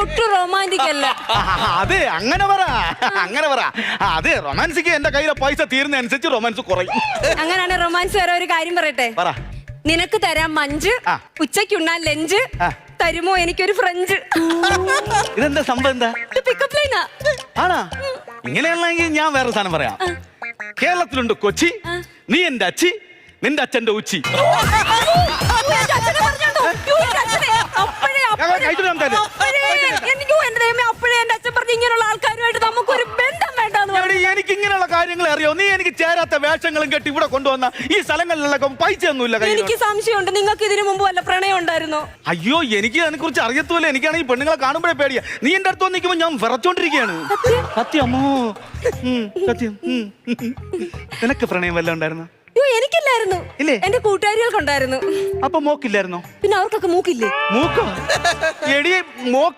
ഒട്ടും റൊമാൻറ്റിക് അല്ല. അതെ, അങ്ങനെ പറ. അതെ, റൊമാൻസിക്ക് എന്റെ കയ്യിലെ പൈസ തീരുന്നതനുസരിച്ച് റൊമാൻസ് കുറയും. അങ്ങനെയാണ് റൊമാൻസ്. വേറെ ഒരു കാര്യം പറയട്ടെ. പറ. നിനക്ക് തരാം മഞ്ച്, ഉച്ചയ്ക്കുണ്ണാൻ ലഞ്ച്, തരുമോ എനിക്കൊരു ഫ്രഞ്ച്. ഇതെന്താ സംഭവം? എന്താ പിക്കപ്പ് ലൈനാ? ആണാ? ഇങ്ങനെയാണെങ്കിൽ ഞാൻ വേറെ സാധനം പറയാം. കേരളത്തിലുണ്ട് കൊച്ചി, നീ എന്റെ അച്ചി, നിന്റെ അച്ഛന്റെ ഉച്ചി. ഇങ്ങനെയുള്ള ആൾക്കാരുമായിട്ട് നമുക്കൊരു ബന്ധം വേണ്ടെന്ന്. എനിക്ക് ഇങ്ങനെയുള്ള കാര്യങ്ങൾ അറിയോ? നീ എനിക്ക് ചേരാത്ത വേഷങ്ങളും കെട്ടി ഇവിടെ കൊണ്ടുവന്ന ഈ സ്ഥലങ്ങളിലൊക്കെ പൈസ ഒന്നുമില്ല. എനിക്ക് സംശയമുണ്ട്, നിങ്ങൾക്ക് ഇതിനു മുമ്പ് വല്ല പ്രണയം ഉണ്ടായിരുന്നോ? അയ്യോ, എനിക്ക് അതിനെ കുറിച്ച് അറിയത്തുമില്ല. എനിക്കാണെങ്കിൽ പെണ്ണുങ്ങളെ കാണുമ്പോഴേ പേടിയാ. നീ എന്റെ അടുത്ത് നിൽക്കുമ്പോ ഞാൻ വിറച്ചോണ്ടിരിക്കുകയാണ്. സത്യമോ? സത്യം. നിനക്ക് പ്രണയം വല്ല ഉണ്ടായിരുന്നു? എനിക്കില്ലായിരുന്നു. എന്റെ കൂട്ടുകാരികൾക്കുണ്ടായിരുന്നു. അപ്പൊ മോക്കില്ലായിരുന്നോ? പിന്നെ അവർക്കൊക്കെ മൂക്കില്ലേ? മൂക്കോ? എടി, മോക്ക്